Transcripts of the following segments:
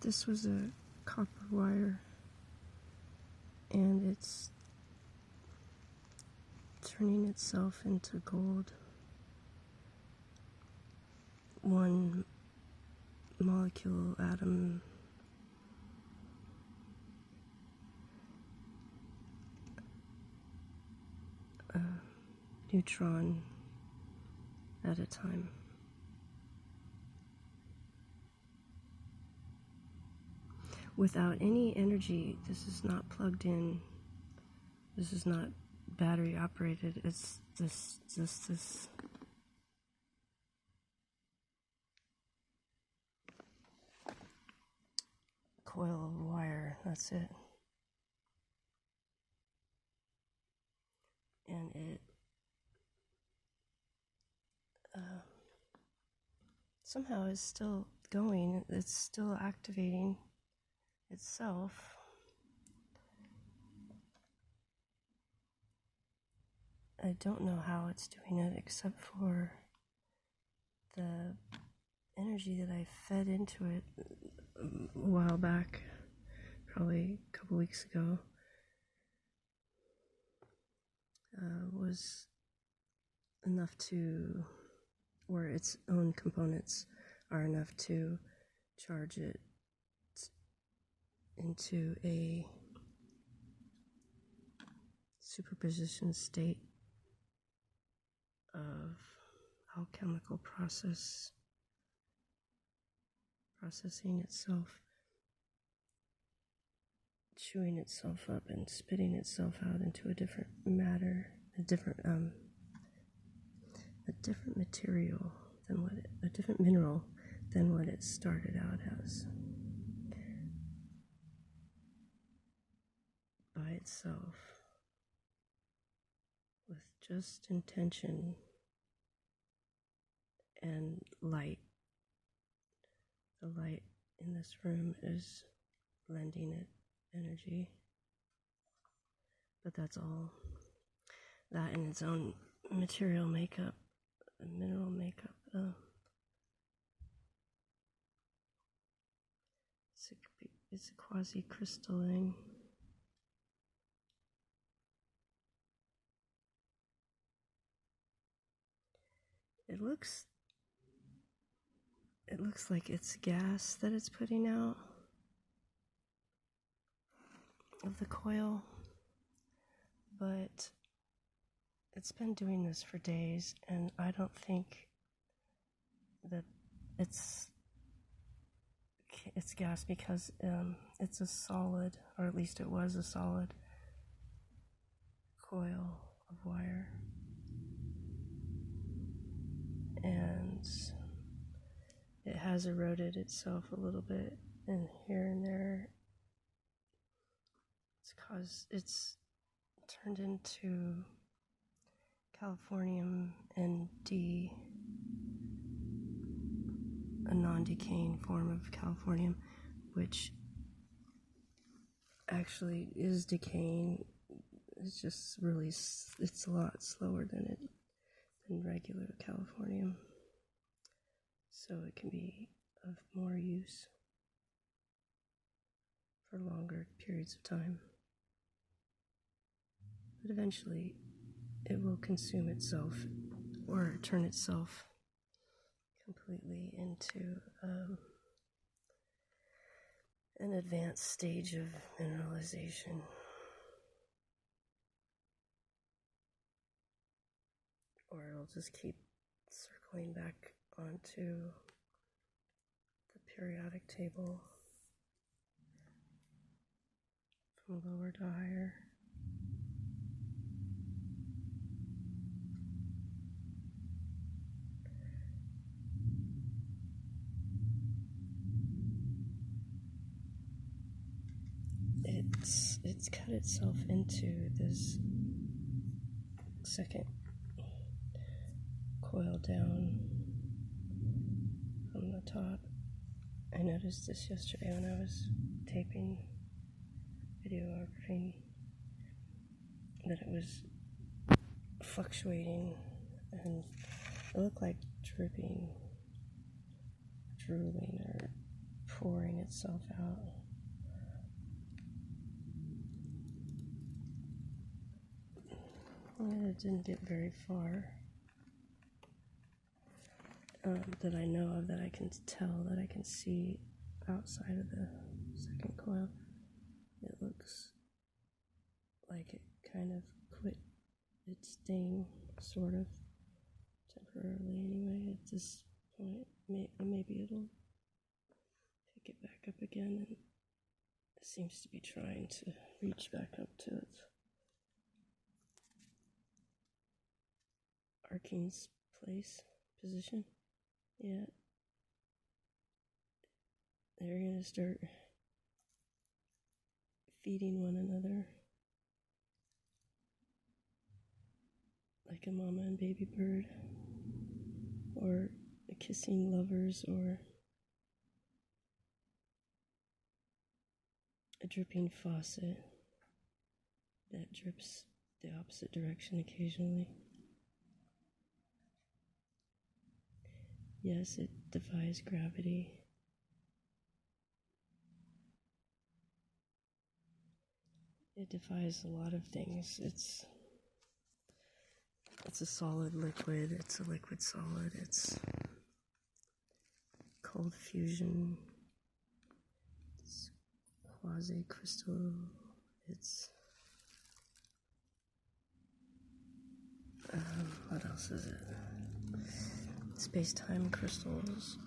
This was a copper wire, and it's turning itself into gold. One molecule atom neutron at a time. Without any energy. This is not plugged in. This is not battery operated. It's this coil of wire. That's it. And it somehow is still going. It's still activating itself. I don't know how it's doing it except for the energy that I fed into it a while back, probably a couple weeks ago, was enough to, or its own components are enough to charge it into a superposition state of alchemical processing itself, chewing itself up and spitting itself out into a different matter, a different material than what a different mineral than what it started out as, by itself, with just intention and light. The light in this room is lending it energy, but that's all. That and its own material makeup, mineral makeup. It's a quasi-crystalline. It looks like it's gas that it's putting out of the coil, but it's been doing this for days, and I don't think that it's gas, because it's a solid, or at least it was a solid coil of wire, and it has eroded itself a little bit, and here and there it's turned into californium and a non-decaying form of californium, which actually is decaying. It's just really, it's a lot slower than regular californium, so it can be of more use for longer periods of time. But eventually it will consume itself, or turn itself completely into an advanced stage of mineralization. Or it'll just keep circling back onto the periodic table from lower to higher. It's cut itself into this second coil down from the top. I noticed this yesterday when I was taping, videographing, that it was fluctuating, and it looked like drooling or pouring itself out. And it didn't get very far that I know of, that I can tell, that I can see outside of the second coil. It looks like it kind of quit its sting, sort of, temporarily anyway. At this point, maybe it'll pick it back up again, and it seems to be trying to reach back up to its Arcane's position. Yeah. They're gonna start feeding one another like a mama and baby bird, or kissing lovers, or a dripping faucet that drips the opposite direction occasionally. Yes, it defies gravity. It defies a lot of things. It's a solid liquid, it's a liquid solid, it's cold fusion, it's quasi-crystal, it's what else is it? Space-time crystals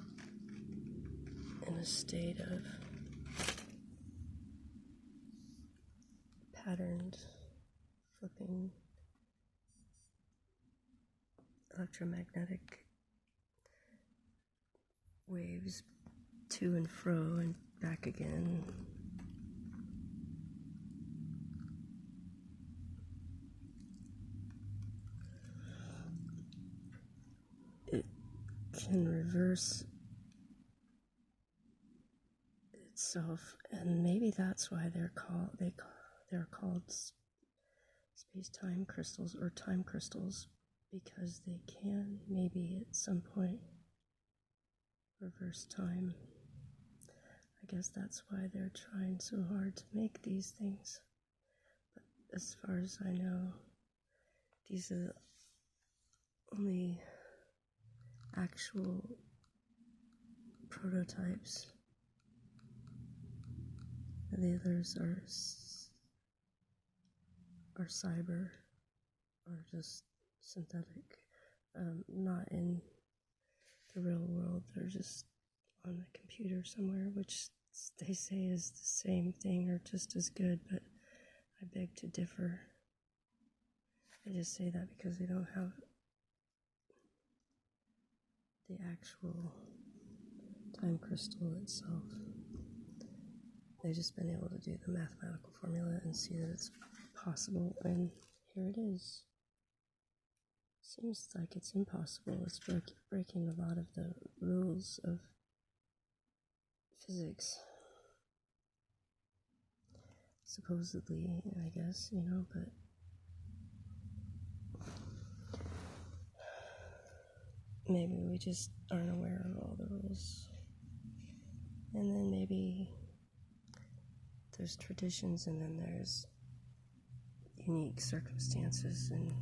in a state of patterned, flipping, electromagnetic waves to and fro and back again. It can reverse itself, and maybe that's why they're called space-time crystals, or time crystals, because they can maybe at some point reverse time. I guess that's why they're trying so hard to make these things. But as far as I know, these are only actual prototypes. The others are cyber, or just synthetic, not in the real world. They're just on the computer somewhere, which they say is the same thing or just as good, but I beg to differ. I just say that because they don't have the actual time crystal itself. They've just been able to do the mathematical formula and see that it's possible, and here it is. Seems like it's impossible. It's breaking a lot of the rules of physics. Supposedly, I guess, but maybe we just aren't aware of all the rules. And then maybe there's traditions, and then there's unique circumstances, and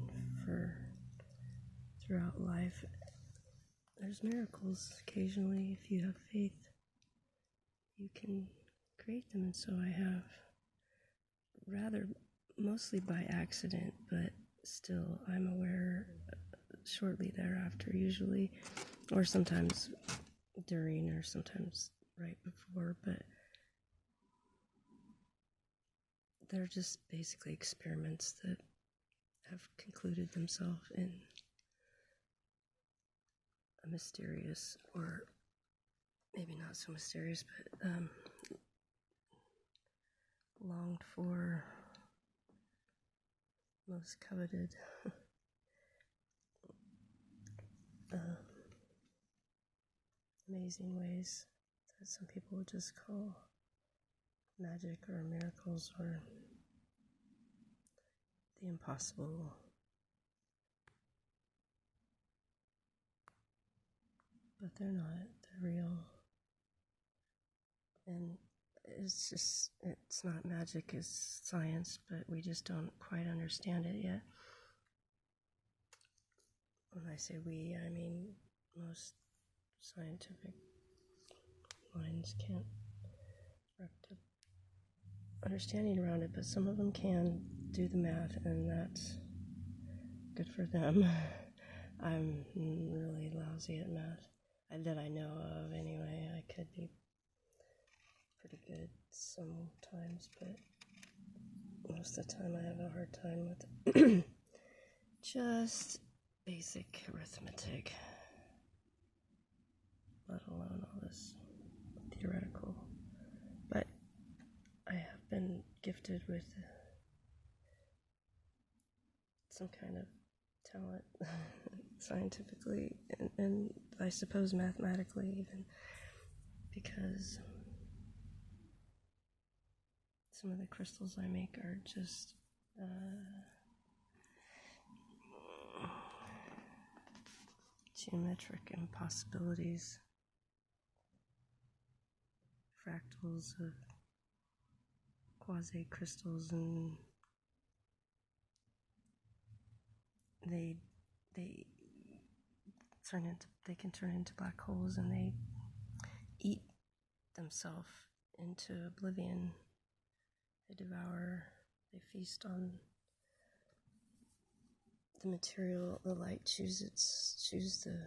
throughout life, there's miracles. Occasionally, if you have faith, you can create them, and so I have, rather mostly by accident, but still I'm aware shortly thereafter, usually, or sometimes during, or sometimes right before, but they're just basically experiments that have concluded themselves in a mysterious, or maybe not so mysterious, but longed for, most coveted amazing ways that some people would just call magic or miracles or the impossible. But they're not, they're real. And it's not magic, it's science, but we just don't quite understand it yet. When I say we, I mean most scientific minds can't wrap the understanding around it, but some of them can do the math, and that's good for them. I'm really lousy at math, that I know of anyway. I could be pretty good sometimes, but most of the time I have a hard time with just basic arithmetic, let alone all this theoretical. But I have been gifted with some kind of talent scientifically, and I suppose mathematically even, because some of the crystals I make are just geometric impossibilities, fractals of quasi-crystals, and they can turn into black holes, and they eat themselves into oblivion. They devour, they feast on the material. The light choose the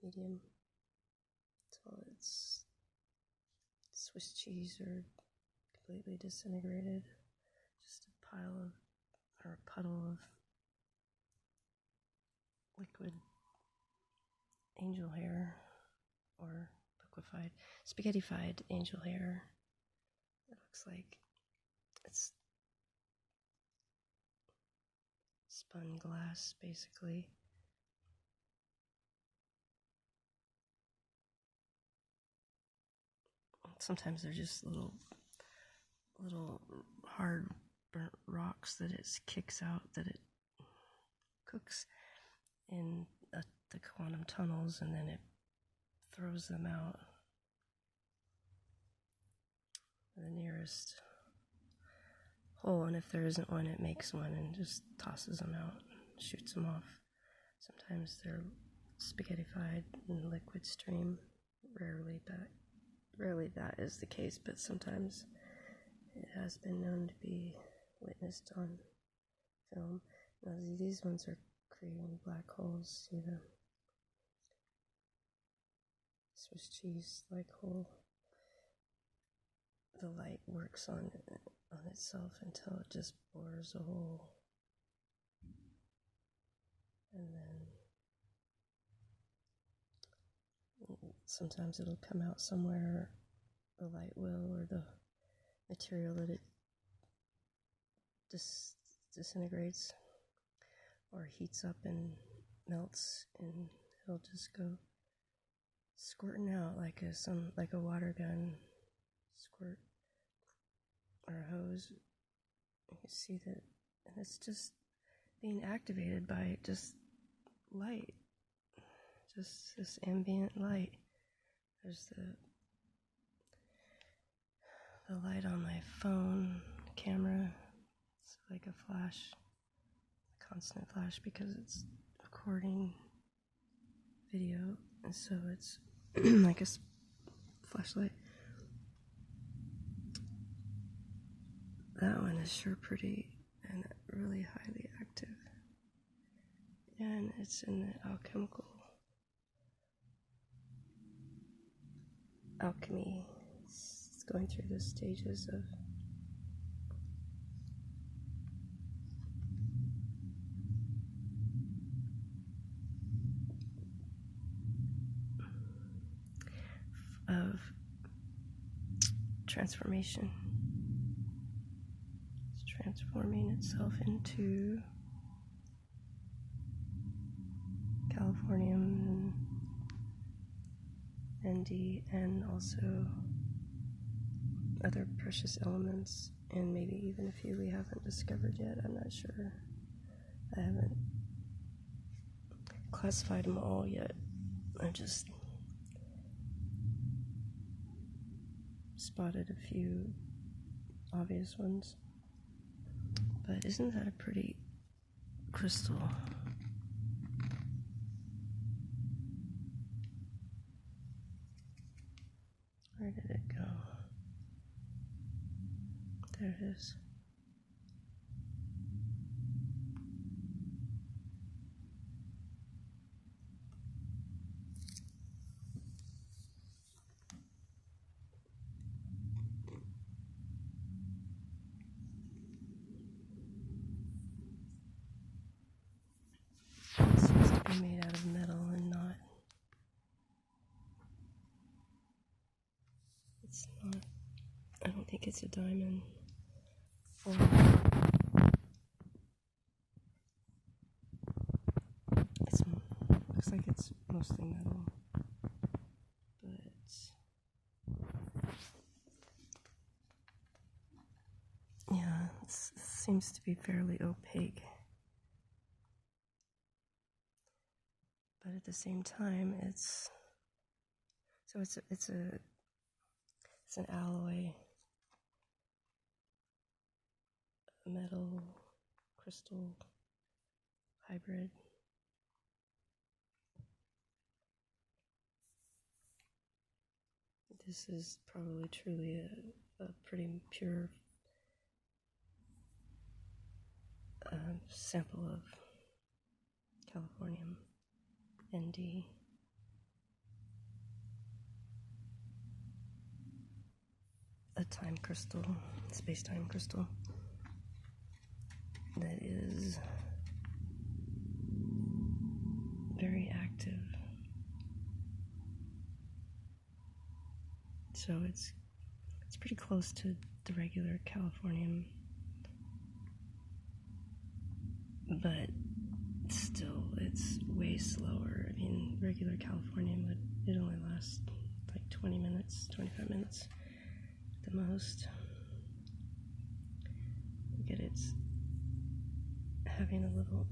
medium until it's Swiss cheese or completely disintegrated, just a pile of, or a puddle of liquid angel hair, or liquefied, spaghettified angel hair. It looks like it's spun glass, basically. Sometimes they're just little hard burnt rocks that it kicks out, that it cooks in the quantum tunnels, and then it throws them out the nearest hole, and if there isn't one, it makes one and just tosses them out, shoots them off. Sometimes they're spaghettified in liquid stream. Rarely that is the case, but sometimes it has been known to be witnessed on film. Now, these ones are creating black holes, see the Swiss cheese like hole. The light works on itself until it just bores a hole, and then sometimes it'll come out somewhere, the light will, or the material that it disintegrates or heats up and melts, and it'll just go squirting out like a water gun squirt or a hose. You can see that, and it's just being activated by just light, just this ambient light. There's the light on my phone camera. It's like a flash, a constant flash, because it's recording video, and so it's like a flashlight. That one is sure pretty and really highly active, and it's in the alchemical alchemy. It's going through the stages of transformation. It's transforming itself into Californium and ND, and also other precious elements, and maybe even a few we haven't discovered yet. I'm not sure. I haven't classified them all yet. I'm just spotted a few obvious ones. But isn't that a pretty crystal? Where did it go? There it is. It seems to be made out of metal and not. It's not. I don't think it's a diamond. Or looks like it's mostly metal, but yeah, it seems to be fairly opaque. But at the same time, it's an alloy, metal, crystal hybrid. This is probably truly a pretty pure sample of Californium ND. A time crystal, space-time crystal that is very active. So it's pretty close to the regular Californium, but still it's way slower. I mean, regular Californium it only lasts like 20 minutes, 25 minutes at the most. Look at it's having a little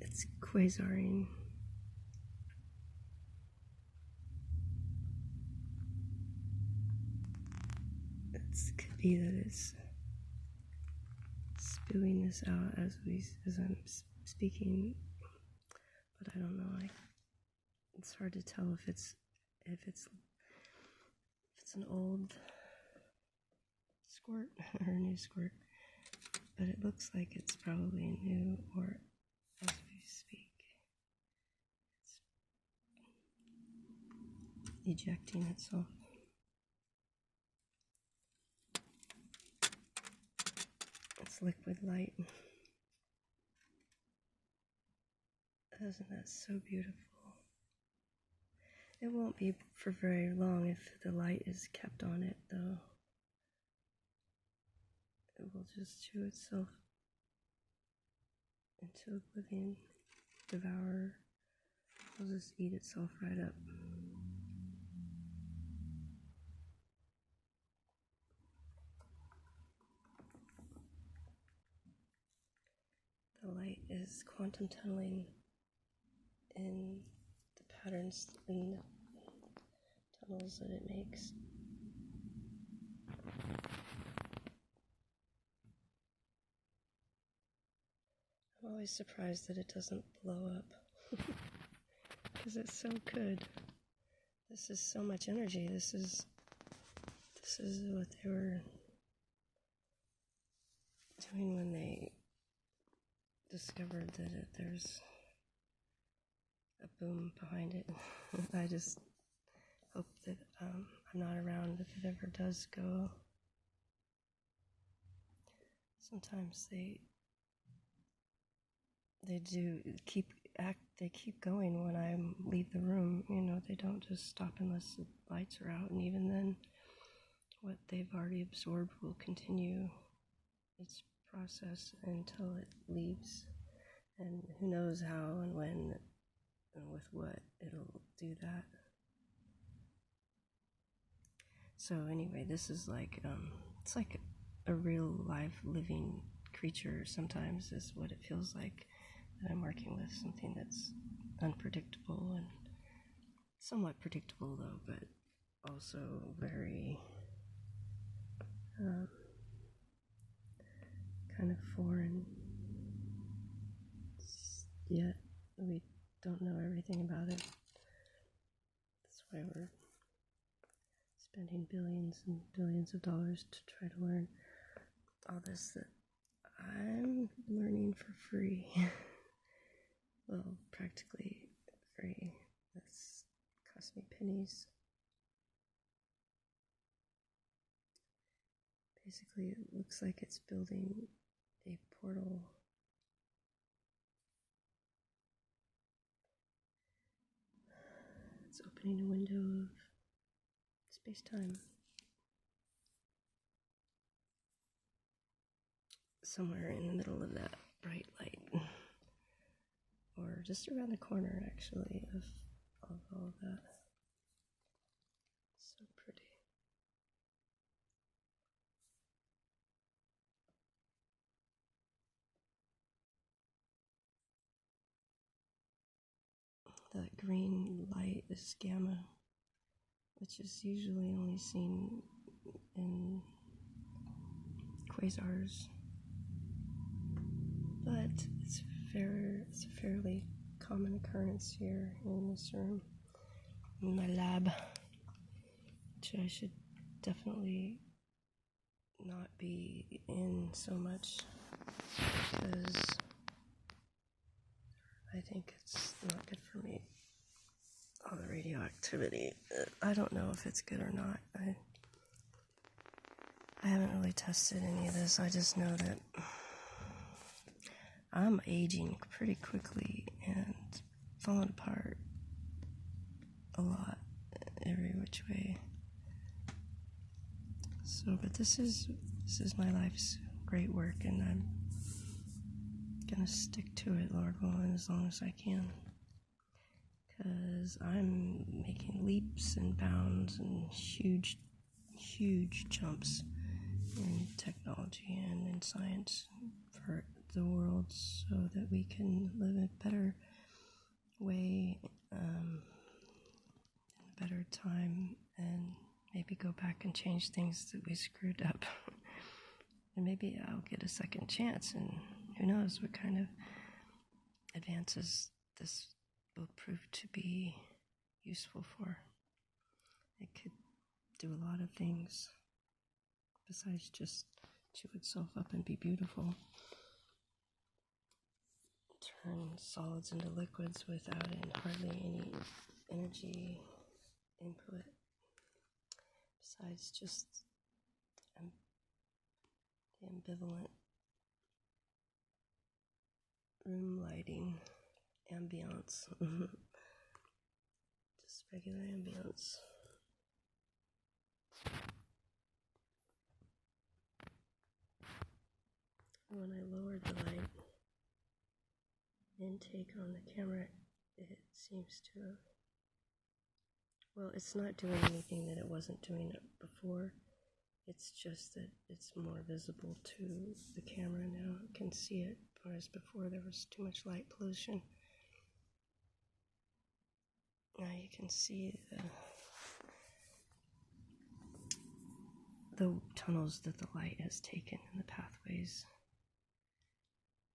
it's quasaring. It could be that it's spewing this out as I'm speaking, but I don't know. It's hard to tell if it's an old squirt or a new squirt, but it looks like it's probably new, or as we speak, it's ejecting itself. It's liquid light. Isn't that so beautiful? It won't be for very long if the light is kept on it, though. It will just chew itself into oblivion, devour. It'll just eat itself right up. The light is quantum tunneling in the patterns in the tunnels that it makes. I'm always surprised that it doesn't blow up, because it's so good. This is so much energy. This is what they were doing when they discovered that there's a boom behind it. I just hope that I'm not around if it ever does go. Sometimes they keep going when I leave the room. You know, they don't just stop unless the lights are out, and even then, what they've already absorbed will continue its process until it leaves. And who knows how and when and with what it'll do that. So anyway, this is like it's like a real live living creature sometimes is what it feels like, that I'm working with, something that's unpredictable and somewhat predictable though, but also very kind of foreign. Yet we don't know everything about it. That's why we're spending billions and billions of dollars to try to learn all this that I'm learning for free. Well, practically free. That's cost me pennies. Basically, it looks like it's building a portal. It's opening a window of space-time. Somewhere in the middle of that bright light. Or just around the corner, actually, of all of that. So pretty. That green light is gamma, which is usually only seen in quasars. But it's a fairly common occurrence here in this room, in my lab, which I should definitely not be in so much, because I think it's not good for me. All the radioactivity, I don't know if it's good or not. I haven't really tested any of this. I just know that I'm aging pretty quickly and falling apart a lot, every which way. So, but this is my life's great work, and I'm gonna stick to it, Lord willing, as long as I can, because I'm making leaps and bounds and huge jumps in technology and in science for the world, so that we can live a better way, in a better time, and maybe go back and change things that we screwed up. And maybe I'll get a second chance, and who knows what kind of advances this will prove to be useful for. It could do a lot of things besides just chew itself up and be beautiful. Turn solids into liquids without hardly any energy input, besides just the ambivalent room lighting, ambiance, just regular ambience. When I lowered the light intake on the camera, it seems to have, well, it's not doing anything that it wasn't doing before. It's just that it's more visible to the camera now. I can see it, whereas before there was too much light pollution. Now you can see the tunnels that the light has taken in the pathways.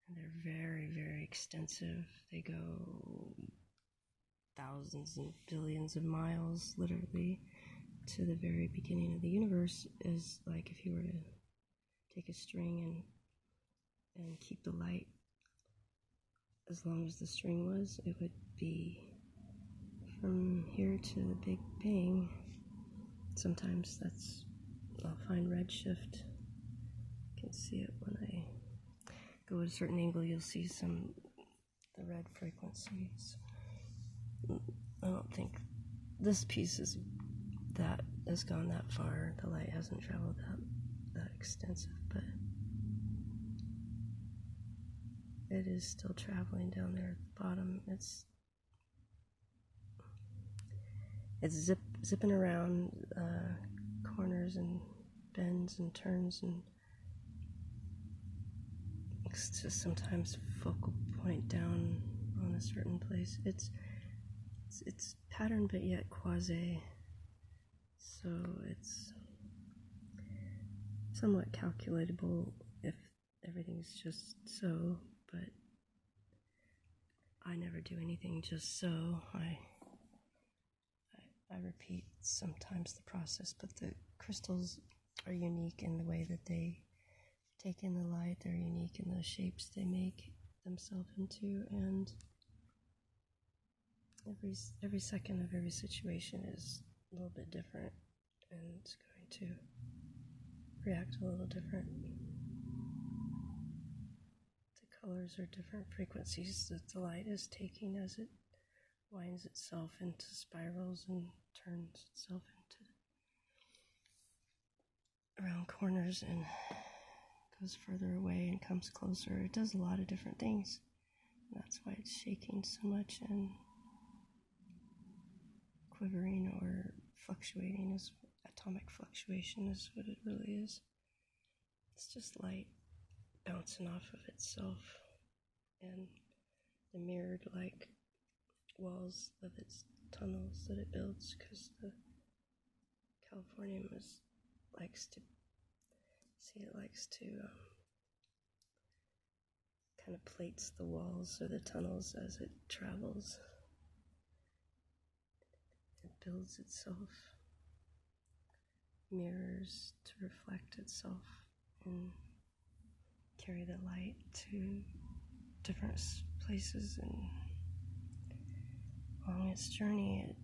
And they're very, very extensive. They go thousands and billions of miles, literally, to the very beginning of the universe. Is like if you were to take a string and keep the light as long as the string was, it would be from here to the Big Bang. Sometimes I'll find redshift. You can see it when I go at a certain angle. You'll see the red frequencies. I don't think this piece has gone that far. The light hasn't traveled that extensive, but it is still traveling down there at the bottom. It's zipping around corners and bends and turns, and it's just sometimes focal point down on a certain place. It's patterned but yet quasi, so it's somewhat calculatable if everything's just so, but I never do anything just so. I repeat sometimes the process, but the crystals are unique in the way that they take in the light. They're unique in the shapes they make themselves into, and every second of every situation is a little bit different, and it's going to react a little different. The colors are different frequencies that the light is taking as it winds itself into spirals and turns itself into around corners and goes further away and comes closer. It does a lot of different things. That's why it's shaking so much and quivering or fluctuating. Is atomic fluctuation is what it really is. It's just light bouncing off of itself and the mirrored like walls of its tunnels that it builds, because the Californium likes to kind of plates the walls or the tunnels as it travels. It builds itself, mirrors to reflect itself and carry the light to different places, and along its journey it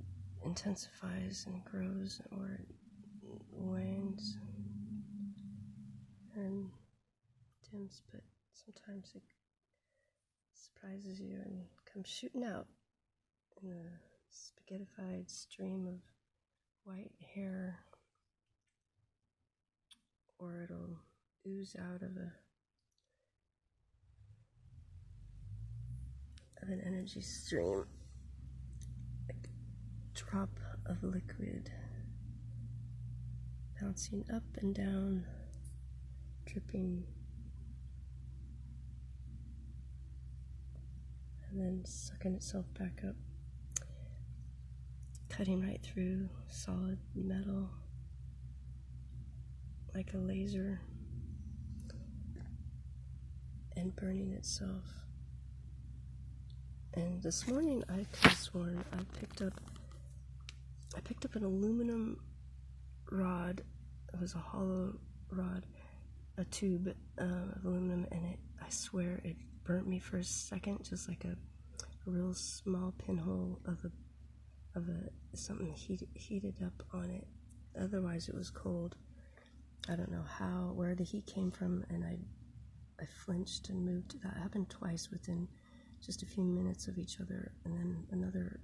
intensifies and grows, or it wanes and dims, but sometimes it surprises you and comes shooting out in a spaghettified stream of white hair, or it'll ooze out of an energy stream, like a drop of liquid bouncing up and down, dripping, and then sucking itself back up, cutting right through solid metal like a laser, and burning itself. And this morning I could have sworn I picked up an aluminum rod. It was a hollow rod, a tube of aluminum, and I swear it burnt me for a second, just like a real small pinhole of something heated up on it. Otherwise it was cold. I don't know where the heat came from, and I flinched and moved. That happened twice within just a few minutes of each other. And then another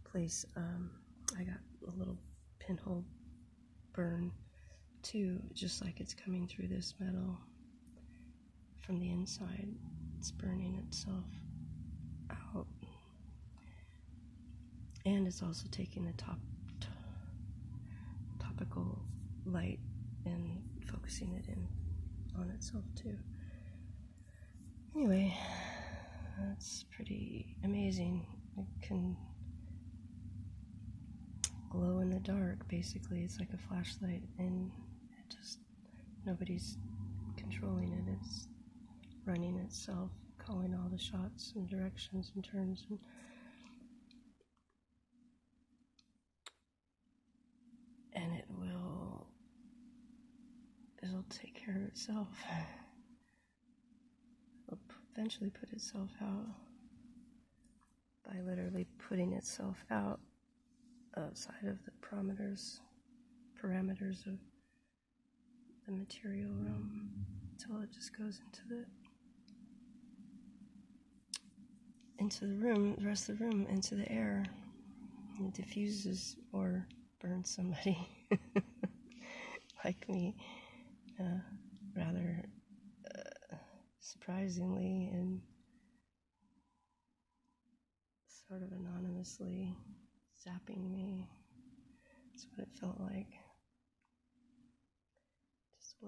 place, I got a little pinhole burn too, just like it's coming through this metal from the inside. It's burning itself out, and it's also taking the topical light and focusing it in on itself too. Anyway, that's pretty amazing. It can glow in the dark, basically. It's like a flashlight, and nobody's controlling it. It's running itself, calling all the shots and directions and turns, and it'll take care of itself. It'll eventually put itself out by literally putting itself out outside of the parameters of the material realm, until it just goes into the room, the rest of the room, into the air, and it diffuses or burns somebody like me, rather surprisingly and sort of anonymously zapping me. That's what it felt like. Just a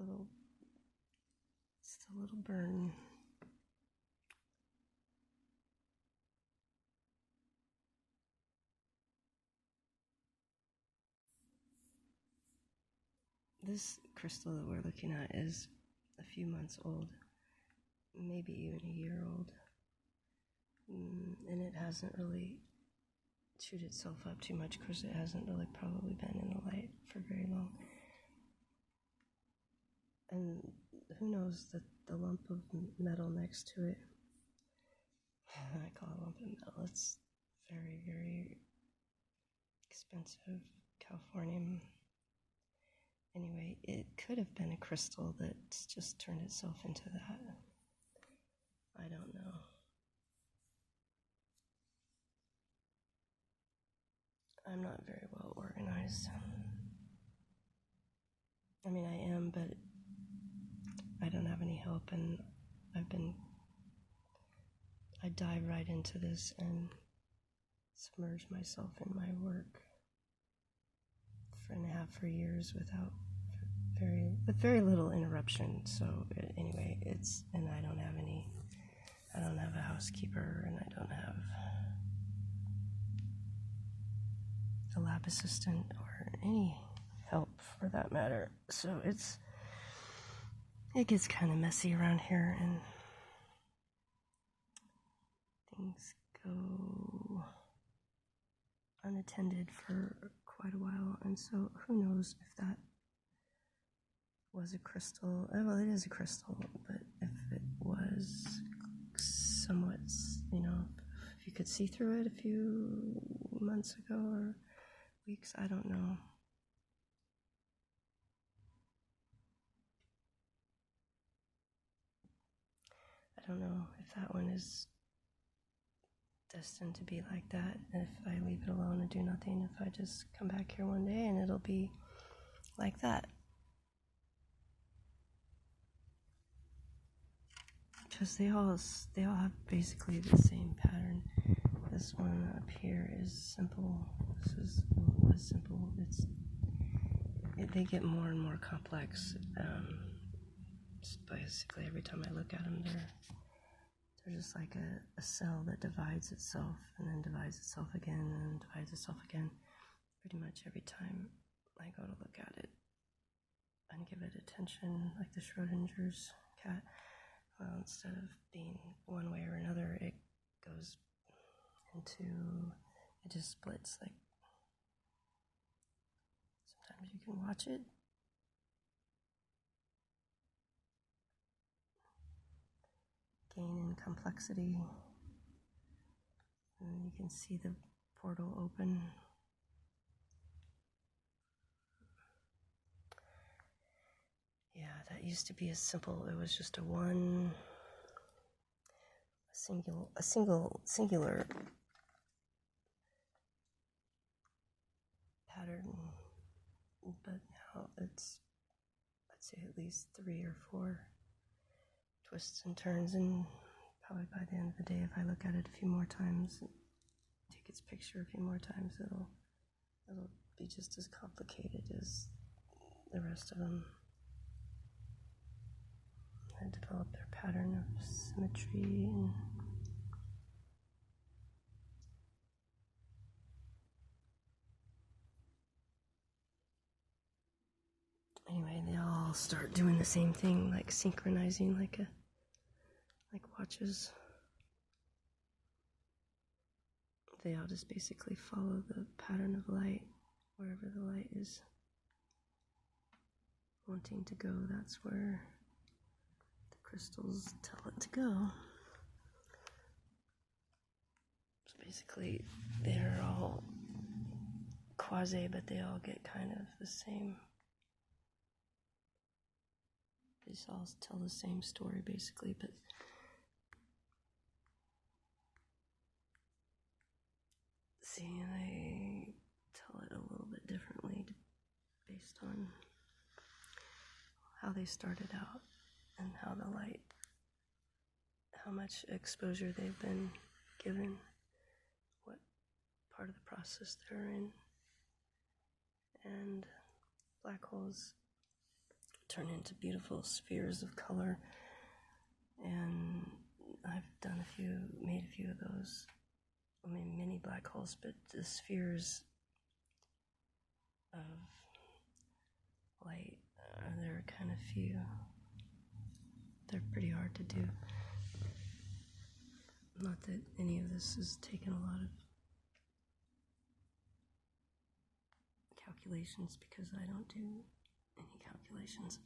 little burn. this crystal that we're looking at is a few months old, maybe even a year old, and it hasn't really chewed itself up too much because it hasn't really probably been in the light for very long. And who knows that the lump of metal next to it, I call it lump of metal, it's very, very expensive Californium. Anyway, it could have been a crystal that's just turned itself into that. I don't know. I'm not very well organized. I mean, I am, but I don't have any help, and I dive right into this and submerge myself in my work for years with very little interruption. So anyway, and I don't have a housekeeper, and I don't have a lab assistant or any help for that matter. So it gets kind of messy around here, and things go unattended for quite a while. And so who knows if that was a crystal. Well, it is a crystal, but if it was somewhat, if you could see through it a few months ago or weeks, I don't know. I don't know if that one is destined to be like that, if I leave it alone and do nothing, if I just come back here one day and it'll be like that. Because they all have basically the same pattern. This one up here is simple. Was simple. They get more and more complex. Basically, every time I look at them, they're just like a cell that divides itself and then divides itself again and then divides itself again. Pretty much every time I go to look at it and give it attention, like the Schrodinger's cat. Well, instead of being one way or another, it just splits. Like, sometimes you can watch it. Gain in complexity. And you can see the portal open. Yeah, that used to be it was just singular pattern, but now it's, I'd say, at least 3 or 4 twists and turns, and probably by the end of the day, if I look at it a few more times, take its picture a few more times, it'll be just as complicated as the rest of them. They develop their pattern of symmetry and anyway, they all start doing the same thing, like synchronizing like watches. They all just basically follow the pattern of light. Wherever the light is wanting to go, that's where the crystals tell it to go. So basically, they're all quasi, but they all get kind of the same. They just all tell the same story, basically, but see, I tell it a little bit differently based on how they started out and how much exposure they've been given, what part of the process they're in. And black holes turn into beautiful spheres of color, and I've made a few of those. I mean, mini black holes, but the spheres of light there are kind of few. They're pretty hard to do. Not that any of this has taken a lot of calculations, because I don't do any calculations.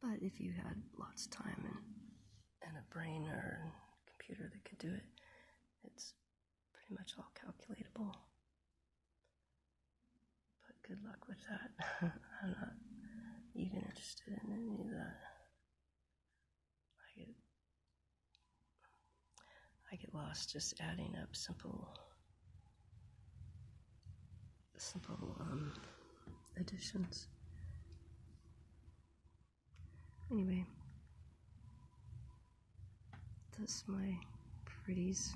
But if you had lots of time and a brain or a computer that could do it, it's pretty much all calculatable. But good luck with that. I'm not even interested in any of that. I get lost just adding up simple additions. Anyway, that's my pretties.